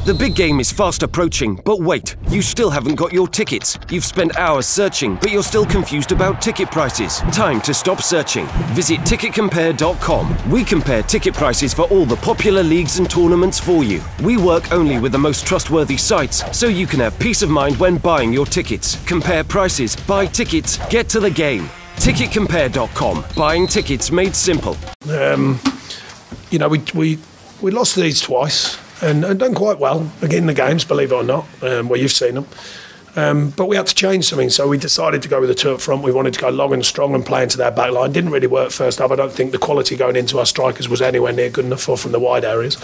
The big game is fast approaching, but wait, you still haven't got your tickets. You've spent hours searching, but you're still confused about ticket prices. Time to stop searching. Visit ticketcompare.com. We compare ticket prices for all the popular leagues and tournaments for you. We work only with the most trustworthy sites, so you can have peace of mind when buying your tickets. Compare prices, buy tickets, get to the game. Ticketcompare.com. Buying tickets made simple. You know, we lost these twice. And done quite well again the games, believe it or not, where you've seen them. But we had to change something, so we decided to go with the two up front. We wanted to go long and strong and play into their back line. Didn't really work first half. I don't think the quality going into our strikers was anywhere near good enough from the wide areas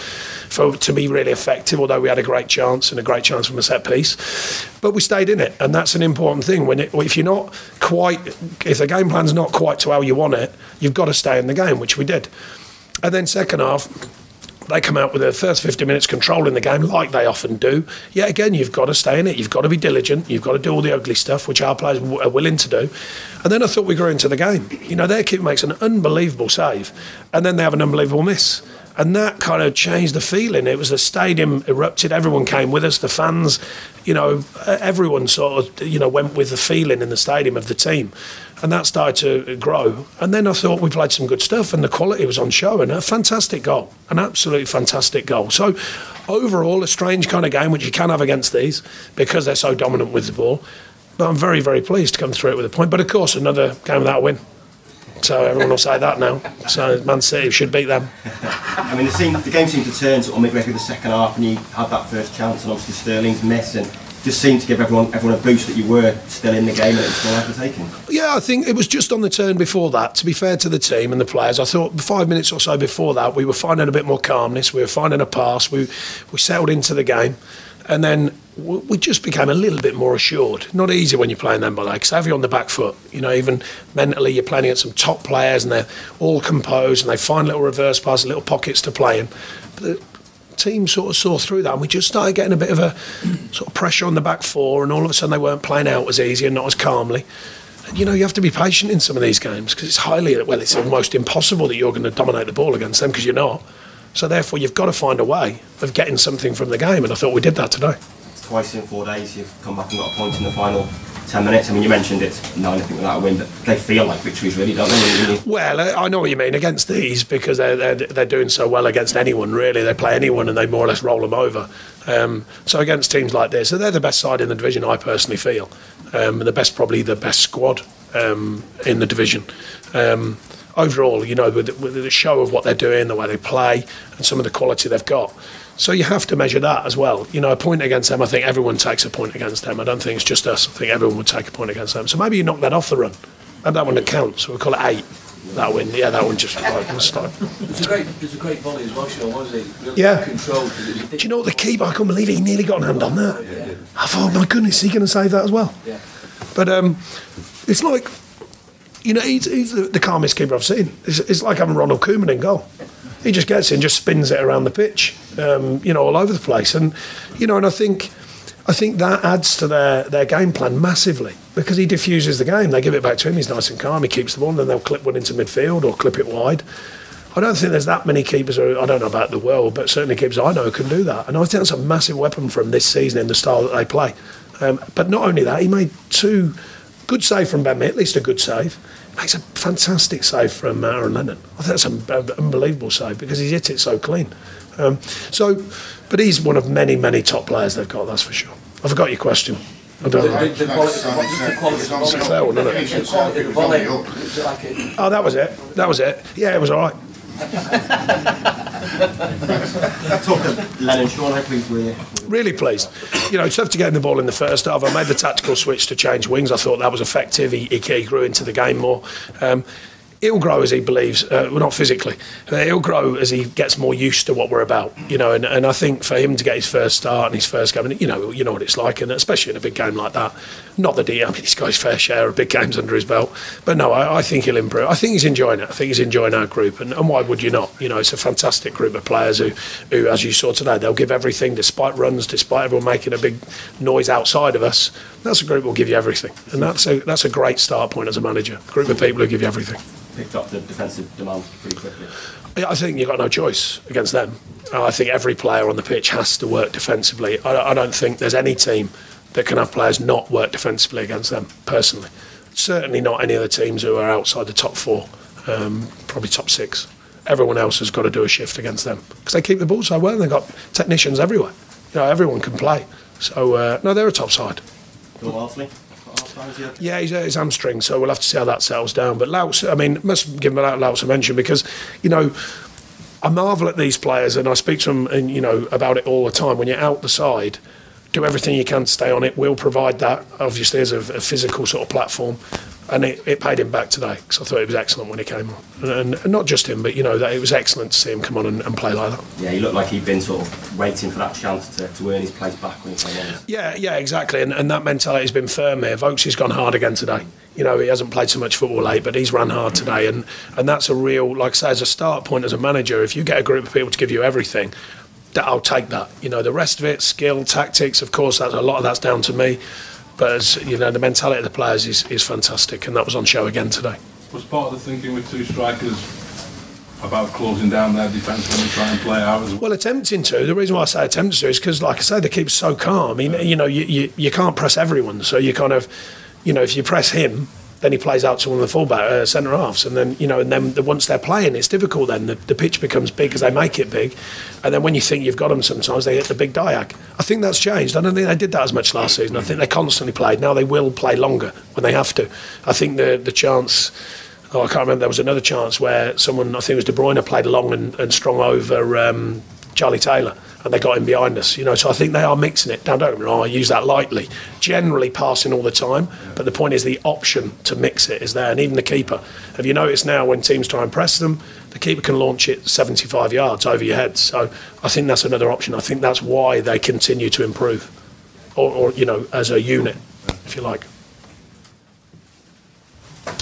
to be really effective, although we had a great chance from a set piece. But we stayed in it, and that's an important thing. If you're not quite, if the game plan's not quite to how you want it, you've got to stay in the game, which we did. And then second half, they come out with their first 50 minutes controlling the game like they often do. Yet again, you've got to stay in it. You've got to be diligent. You've got to do all the ugly stuff, which our players are willing to do. And then I thought we grew into the game. You know, their keeper makes an unbelievable save, and then they have an unbelievable miss. And that kind of changed the feeling. It was the stadium erupted. Everyone came with us. The fans, you know, everyone sort of, you know, went with the feeling in the stadium of the team. And that started to grow. And then I thought we played some good stuff and the quality was on show. And a fantastic goal. An absolutely fantastic goal. So overall, a strange kind of game, which you can have against these because they're so dominant with the ball. But I'm very, very pleased to come through it with a point. But of course, another game without a win. So everyone will say that now. So Man City should beat them. I mean, the game seemed to turn sort of midway through the second half, and you had that first chance, and obviously Sterling's miss, and just seemed to give everyone a boost that you were still in the game and it was still overtaken. Yeah, I think it was just on the turn before that. To be fair to the team and the players, I thought 5 minutes or so before that, we were finding a bit more calmness. We were finding a pass. We settled into the game, and then we just became a little bit more assured. Not easy when you're playing them, by the way, because they have you on the back foot. You know, even mentally, you're playing against some top players, and they're all composed, and they find little reverse passes, little pockets to play in. But the team sort of saw through that, and we just started getting a bit of a sort of pressure on the back four, and all of a sudden they weren't playing out as easy and not as calmly. And, you know, you have to be patient in some of these games because it's almost impossible that you're going to dominate the ball against them because you're not. So therefore, you've got to find a way of getting something from the game, and I thought we did that today. Twice in 4 days you've come back and got a point in the final 10 minutes. I mean, you mentioned it's 9-0 without a win, but they feel like victories, really, don't they? Really? Well, I know what you mean against these because they're doing so well against anyone, really. They play anyone and they more or less roll them over. So against teams like this, so they're the best side in the division, I personally feel. Probably the best squad in the division. Overall, you know, with the show of what they're doing, the way they play, and some of the quality they've got. So you have to measure that as well. You know, a point against them, I think everyone takes a point against them. I don't think it's just us. I think everyone would take a point against them. So maybe you knock that off the run. And that one that counts. So we'll call it 8. That win. Yeah, that one just start. It's a great volley as well, Sean, wasn't it? Really yeah. Controlled. Do you know what, the keeper, I couldn't believe it. He nearly got an hand on that. Yeah. I thought, oh my goodness, is he going to save that as well? Yeah. But it's like, you know, he's the calmest keeper I've seen. It's like having Ronald Koeman in goal. He just gets in, just spins it around the pitch, you know, all over the place. And, you know, and I think that adds to their game plan massively because he diffuses the game. They give it back to him, he's nice and calm, he keeps the ball, and then they'll clip one into midfield or clip it wide. I don't think there's that many keepers, I don't know about the world, but certainly keepers I know can do that. And I think that's a massive weapon for him this season in the style that they play. But not only that, he made 2 good saves from Ben Mee, at least a good save. Makes a fantastic save from Aaron Lennon. I think that's an unbelievable save because he's hit it so clean. But he's one of many, many top players they've got, that's for sure. I forgot your question. I don't know. The quality. It's a fair one, isn't it? Oh, that was it. That was it. Yeah, it was all right. Lennon, Sean, how pleased were you? Really pleased. You know, it's tough to get in the ball in the first half. I made the tactical switch to change wings. I thought that was effective. He grew into the game more. He'll grow as he believes, well, not physically. He'll grow as he gets more used to what we're about, you know. And I think for him to get his first start and his first game, you know what it's like, and especially in a big game like that. Not that he's got his fair share of big games under his belt, but no, I think he'll improve. I think he's enjoying it. I think he's enjoying our group, and why would you not? You know, it's a fantastic group of players who, as you saw today, they'll give everything despite runs, despite everyone making a big noise outside of us. That's a group who'll give you everything, and that's a great start point as a manager. A group of people who give you everything. picked up the defensive demand pretty quickly. I think you've got no choice against them. I think every player on the pitch has to work defensively. I don't think there's any team that can have players not work defensively against them, personally. Certainly not any of the teams who are outside the top 4, probably top 6. Everyone else has got to do a shift against them because they keep the ball so well and they've got technicians everywhere. Everyone can play. So, no, they're a top side. Bill Walsley? Yeah, he's his hamstring, so we'll have to see how that settles down. But Louts, I mean, must give Louts a mention because, I marvel at these players and I speak to them and, about it all the time. When you're out the side, do everything you can to stay on it. We'll provide that, obviously, as a physical sort of platform. And it paid him back today because I thought it was excellent when he came on. And not just him, but, that it was excellent to see him come on and play like that. Yeah, he looked like he'd been sort of waiting for that chance to earn his place back when he came on. Yeah, exactly. And that mentality's been firm here. Vokes gone hard again today. He hasn't played so much football late, but he's run hard today. And that's a real, like I say, as a start point as a manager, if you get a group of people to give you everything, I'll take that. The rest of it, skill, tactics, of course, a lot of that's down to me. But as the mentality of the players is fantastic, and that was on show again today. Was part of the thinking with 2 strikers about closing down their defence when they try and play out as well? Well, attempting to. The reason why I say attempting to is because, like I say, they keep so calm. I mean, you can't press everyone, so you kind of, if you press him, then he plays out to one of the fullback centre halves, and then once they're playing, it's difficult. Then the pitch becomes big because they make it big, and then when you think you've got them, sometimes they hit the big diag. I think that's changed. I don't think they did that as much last season. I think they constantly played. Now they will play longer when they have to. I think the chance. I can't remember. There was another chance where someone, I think it was De Bruyne, played long and strong over Charlie Taylor. And they got him behind us, so I think they are mixing it. Now, don't get me wrong, I use that lightly. Generally passing all the time, but the point is the option to mix it is there. And even the keeper, have you noticed now when teams try and press them, the keeper can launch it 75 yards over your head. So I think that's another option. I think that's why they continue to improve, or as a unit, if you like.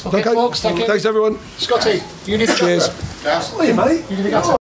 Okay, folks, thank you. Thanks, everyone. Scotty, you need to Cheers. Oh, you mate. You need to go.